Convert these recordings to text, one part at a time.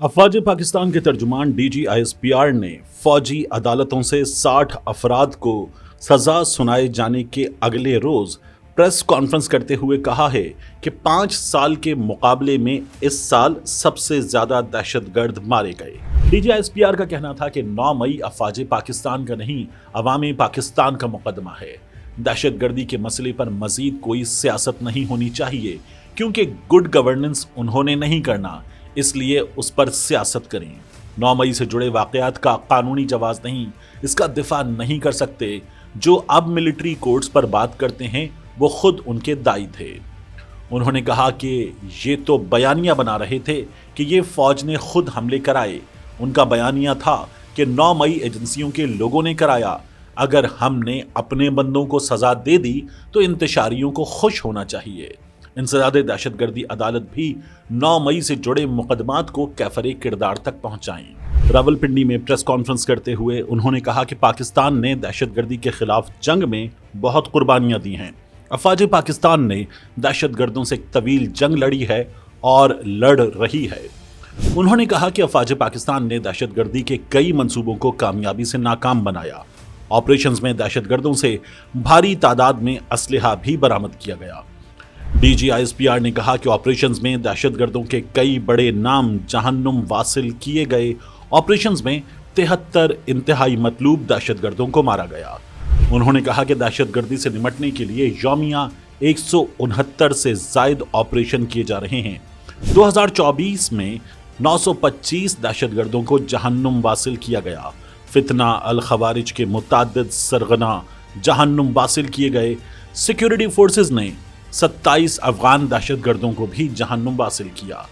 अफवाज पाकिस्तान के तर्जुमान DGISPR ने फौजी अदालतों से 60 अफराद को सजा सुनाए जाने के अगले रोज प्रेस कॉन्फ्रेंस करते हुए कहा है कि 5 साल के मुकाबले में इस साल सबसे ज्यादा दहशतगर्द मारे गए। DGISPR का कहना था कि 9 मई अफवाज पाकिस्तान का नहीं, अवामी पाकिस्तान का मुकदमा है। दहशतगर्दी के मसले पर मजीद कोई सियासत नहीं होनी चाहिए, क्योंकि गुड गवर्नेंस उन्होंने नहीं करना, इसलिए उस पर सियासत करें। 9 मई से जुड़े वाकयात का कानूनी जवाब नहीं, इसका दिफा नहीं कर सकते। जो अब मिलिट्री कोर्ट्स पर बात करते हैं वो खुद उनके दाई थे। उन्होंने कहा कि ये तो बयानिया बना रहे थे कि ये फौज ने खुद हमले कराए। उनका बयानिया था कि 9 मई एजेंसियों के लोगों ने कराया। अगर हमने अपने बंदों को सजा दे दी तो इंतशारियों को खुश होना चाहिए। इंसदाद दहशतगर्दी अदालत भी 9 मई से जुड़े मुकदमात को कैफरे किरदार तक पहुंचाएं। रावलपिंडी में प्रेस कॉन्फ्रेंस करते हुए उन्होंने कहा कि पाकिस्तान ने दहशतगर्दी के खिलाफ जंग में बहुत कुर्बानियां दी हैं। अफवाज पाकिस्तान ने दहशतगर्दों से एक तवील जंग लड़ी है और लड़ रही है। उन्होंने कहा कि अफवाज पाकिस्तान ने दहशतगर्दी के कई मंसूबों को कामयाबी से नाकाम बनाया। ऑपरेशंस में दहशतगर्दों से भारी तादाद में असलहा भी बरामद किया गया। DGISPR ने कहा कि ऑपरेशंस में दहशतगर्दों के कई बड़े नाम जहन्नुम वासिल किए गए। ऑपरेशंस में 73 इंतहाई मतलूब दहशतगर्दों को मारा गया। उन्होंने कहा कि दहशतगर्दी से निपटने के लिए यौमिया 169 से जायद ऑपरेशन किए जा रहे हैं। 2024 में 925 दहशतगर्दों को जहन्नुम वासिल किया गया। फितना अल खवारिज के मुताद्दिद सरगना जहन्नुम वासिल किए गए। सिक्योरिटी फोर्सेस ने 27 अफगान दहशतगर्दों को भी जहन्नुम वासिल किया।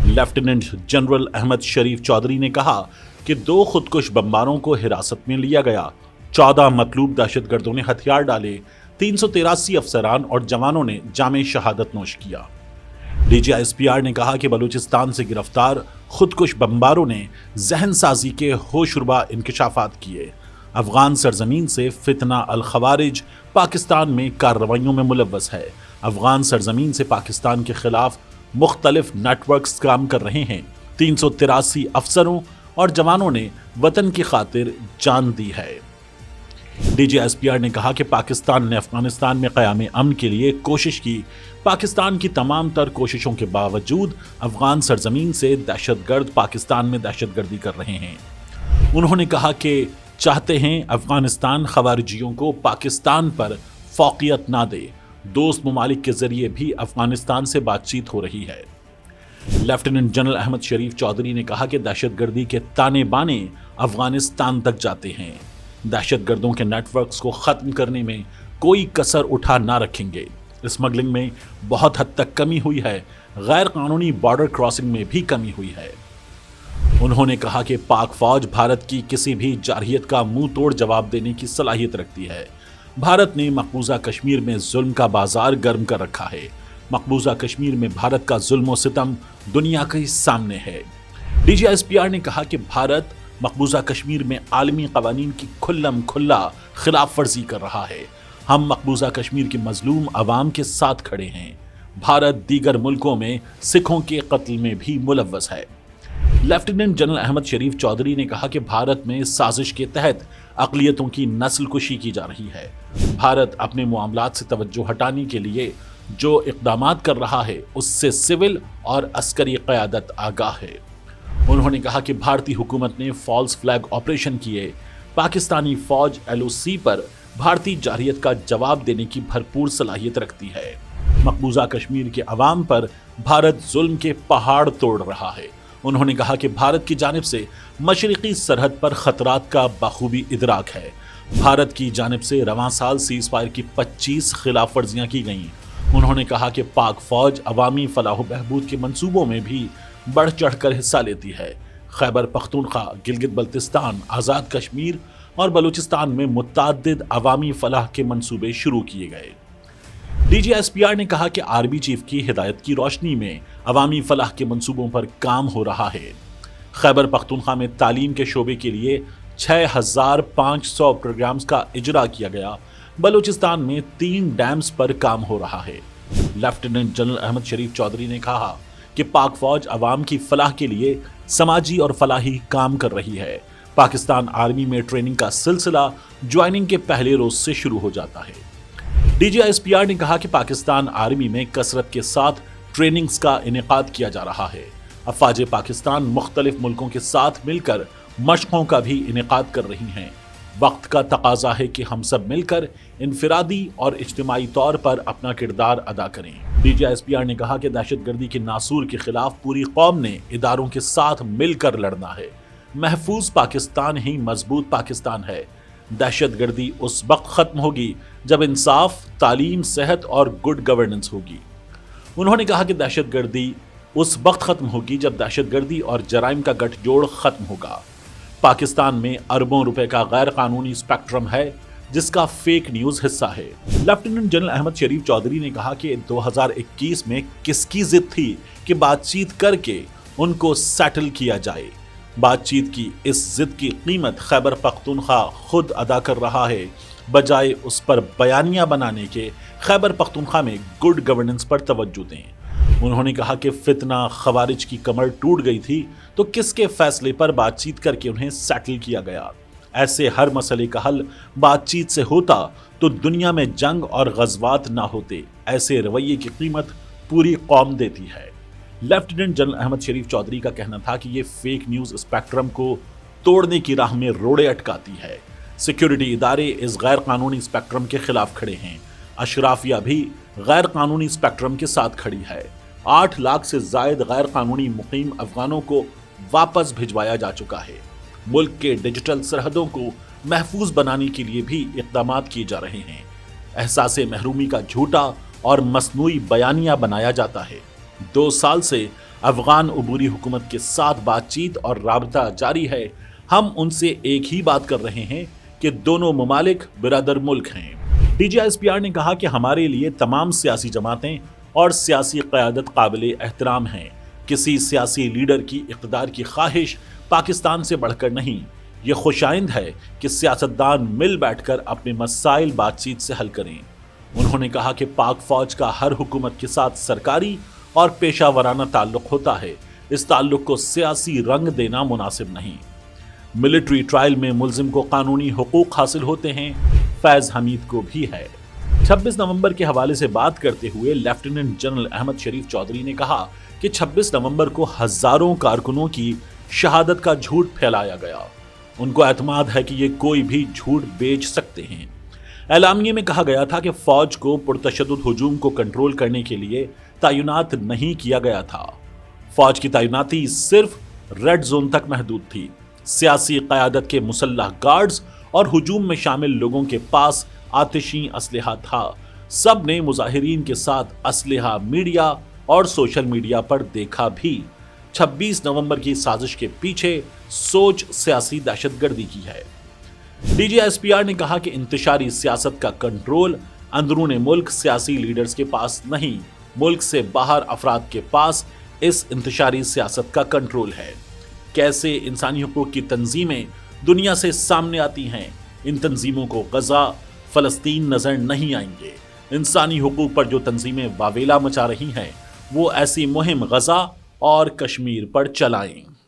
लेफ्टिनेंट जनरल अहमद शरीफ चौधरी ने कहा कि 2 खुदकुश बमबारों को हिरासत में लिया गया। 14 मतलूब दहशतगर्दों ने हथियार डाले। 383 अफसरान और जवानों ने जामे शहादत नोश किया। DGISPR ने कहा कि बलूचिस्तान से गिरफ्तार खुदकुश बमबारों ने जहन साजी के होशरुबा इंकशाफात किए। अफगान सरजमीन से फितना अल खवारिज पाकिस्तान में कार्रवाइयों में मुलव्वस है। अफगान सरजमीन से पाकिस्तान के खिलाफ मुख्तलिफ नेटवर्क्स काम कर रहे हैं। 383 अफसरों और जवानों ने वतन की खातिर जान दी है। DGISPR ने कहा कि पाकिस्तान ने अफगानिस्तान में क़याम अमन के लिए कोशिश की। पाकिस्तान की तमाम तर कोशिशों के बावजूद अफगान सरजमीन से दहशतगर्द पाकिस्तान में दहशतगर्दी कर रहे हैं। उन्होंने कहा कि चाहते हैं अफगानिस्तान खवारिजियों को पाकिस्तान पर फौकियत ना दे। दोस्त ममालिक के जरिए भी अफगानिस्तान से बातचीत हो रही है। लेफ्टिनेंट जनरल अहमद शरीफ चौधरी ने कहा कि दहशतगर्दी के ताने बाने अफगानिस्तान तक जाते हैं। दहशतगर्दों के नेटवर्क्स को खत्म करने में कोई कसर उठा ना रखेंगे। स्मगलिंग में बहुत हद तक कमी हुई है। गैर कानूनी बॉर्डर क्रॉसिंग में भी कमी हुई है। उन्होंने कहा कि पाक फौज भारत की किसी भी जारहियत का मुंह तोड़ जवाब देने की सलाहियत रखती है। भारत ने मकबूजा कश्मीर में जुल्म का बाजार गर्म कर रखा है। मकबूजा कश्मीर में भारत का जुल्म और सितम दुनिया के सामने है। DGISPR ने कहा कि भारत मकबूजा कश्मीर में आलमी कवानीन की खुल्लम खुल्ला खिलाफ वर्जी कर रहा है। हम मकबूजा कश्मीर की मजलूम अवाम के साथ खड़े हैं। भारत दीगर मुल्कों में सिखों के कत्ल में भी मुलव्वस है। लेफ्टिनेंट जनरल अहमद शरीफ चौधरी ने कहा कि भारत में साजिश के तहत अक़लियतों की नस्ल कुशी की जा रही है। भारत अपने मामलात से तवज्जो हटाने के लिए जो इक़दामात कर रहा है उससे सिविल और अस्करी क़यादत आगाह है। उन्होंने कहा कि भारतीय हुकूमत ने फॉल्स फ्लैग ऑपरेशन किए। पाकिस्तानी फौज LOC पर भारतीय जारहियत का जवाब देने की भरपूर सलाहियत रखती है। मकबूजा कश्मीर के अवाम पर भारत जुल्म के पहाड़ तोड़ रहा है। उन्होंने कहा कि भारत की जानिब से मशरिकी सरहद पर खतरात का बखूबी इदराक है। भारत की जानिब से रवां साल सीज़ फायर की 25 खिलाफ वर्जियाँ की गईं। उन्होंने कहा कि पाक फौज अवामी फलाह बहबूद के मंसूबों में भी बढ़ चढ़ कर हिस्सा लेती है। खैबर पख्तूनख्वा, गिलगित बल्तिस्तान, आज़ाद कश्मीर और बलूचिस्तान में मुतअद्दिद अवामी फलाह के मंसूबे शुरू किए गए। DGISPR ने कहा कि आर्मी चीफ की हिदायत की रोशनी में अवामी फलाह के मंसूबों पर काम हो रहा है। खैबर पख्तूनख्वा में तालीम के शोबे के लिए 6500 प्रोग्राम्स का इजरा किया गया। बलूचिस्तान में 3 डैम्स पर काम हो रहा है। लेफ्टिनेंट जनरल अहमद शरीफ चौधरी ने कहा कि पाक फौज अवाम की फलाह के लिए समाजी और फलाही काम कर रही है। पाकिस्तान आर्मी में ट्रेनिंग का सिलसिला ज्वाइनिंग के पहले रोज से शुरू हो जाता है। DGISPR ने कहा कि पाकिस्तान आर्मी में कसरत के साथ ट्रेनिंग्स का इनेकाद किया जा रहा है। अफवाज पाकिस्तान मुख्तलिफ मुल्कों के साथ मिलकर मशकों का भी इनेकाद कर रही हैं। वक्त का तकाजा है कि हम सब मिलकर इनफिरादी और इज्तिमाई तौर पर अपना किरदार अदा करें। DGISPR ने कहा कि दहशतगर्दी के नासूर के खिलाफ पूरी कौम ने इदारों के साथ मिलकर लड़ना है। महफूज पाकिस्तान ही मजबूत पाकिस्तान है। दहशतगर्दी उस वक्त खत्म होगी जब इंसाफ, तालीम, सेहत और गुड गवर्नेंस होगी। उन्होंने कहा कि दहशतगर्दी उस वक्त खत्म होगी जब दहशतगर्दी और जराइम का गठजोड़ खत्म होगा। पाकिस्तान में अरबों रुपए का गैर कानूनी स्पेक्ट्रम है जिसका फेक न्यूज हिस्सा है। लेफ्टिनेंट जनरल अहमद शरीफ चौधरी ने कहा कि 2021 में किसकी जिद थी कि बातचीत करके उनको सेटल किया जाए। बातचीत की इस जिद की कीमत खैबर पख्तूनख्वा खुद अदा कर रहा है। बजाय उस पर बयानियां बनाने के खैबर पख्तूनख्वा में गुड गवर्नेंस पर तवज्जो दें। उन्होंने कहा कि फितना खवारिज की कमर टूट गई थी तो किसके फैसले पर बातचीत करके उन्हें सेटल किया गया। ऐसे हर मसले का हल बातचीत से होता तो दुनिया में जंग और गज़वात ना होते। ऐसे रवैये की कीमत पूरी कौम देती है। लेफ्टिनेंट जनरल अहमद शरीफ चौधरी का कहना था कि ये फेक न्यूज स्पेक्ट्रम को तोड़ने की राह में रोड़े अटकाती है। सिक्योरिटी इदारे इस गैर कानूनी स्पेक्ट्रम के खिलाफ खड़े हैं। अशराफिया भी गैर कानूनी स्पेक्ट्रम के साथ खड़ी है। 8 लाख से जायद गैर कानूनी मुकीम अफगानों को वापस भिजवाया जा चुका है। मुल्क के डिजिटल सरहदों को महफूज बनाने के लिए भी इक़दाम किए जा रहे हैं। एहसास महरूमी का झूठा और मसनूई बयानिया बनाया जाता है। 2 साल से अफगान उबूरी हुकूमत के साथ बातचीत और राबता जारी है। हम उनसे एक ही बात कर रहे हैं कि दोनों ममालिक बिरादर मुल्क हैं। DGISPR ने कहा कि हमारे लिए तमाम सियासी जमातें और सियासी क़यादत काबिल एहतराम हैं। किसी सियासी लीडर की इक़्तिदार की ख्वाहिश पाकिस्तान से बढ़कर नहीं। ये खुशाइंद है कि सियासतदान मिल बैठकर अपने मसाइल बातचीत से हल करें। उन्होंने कहा कि पाक फौज का हर हुकूमत के साथ सरकारी और पेशा वराना ताल्लुक होता है। इस ताल्लुक को सियासी रंग देना मुनासिब नहीं। मिलिट्री ट्रायल में मुल्जिम को कानूनी हुकूक हासिल होते हैं। फैज हमीद को भी है। 26 नवंबर के हवाले से बात करते हुए लेफ्टिनेंट जनरल अहमद शरीफ चौधरी ने कहा कि 26 नवंबर को हजारों कारकुनों की शहादत का झूठ फैलाया गया। उनको एतमाद है कि ये कोई भी झूठ बेच सकते हैं। एलामिये में कहा गया था कि फौज को पुरतशद्दुद हुजूम को कंट्रोल करने के लिए तैनात नहीं किया गया था। फौज की तैनाती सिर्फ रेड जोन तक महदूद थी। सियासी क़यादत के मुसल्लह गार्ड्स और हुजूम में शामिल लोगों के पास आतिशी असलहा था। सब ने मुजाहिरीन के साथ असलहा मीडिया और सोशल मीडिया पर देखा भी। 26 नवंबर की साजिश के पीछे सोच सियासी दहशतगर्दी की है। DGISPR ने कहा कि इंतशारी सियासत का कंट्रोल अंदरून मुल्क सियासी लीडर्स के पास नहीं, मुल्क से बाहर अफराद के पास इस इंतशारी सियासत का कंट्रोल है। कैसे इंसानी हुकूक की तंजीमें दुनिया से सामने आती हैं, इन तंजीमों को गजा, फलस्तीन नजर नहीं आएंगे। इंसानी हुकूक पर जो तंजीमें वावेला मचा रही हैं वो ऐसी मुहिम गजा और कश्मीर पर चलाएं।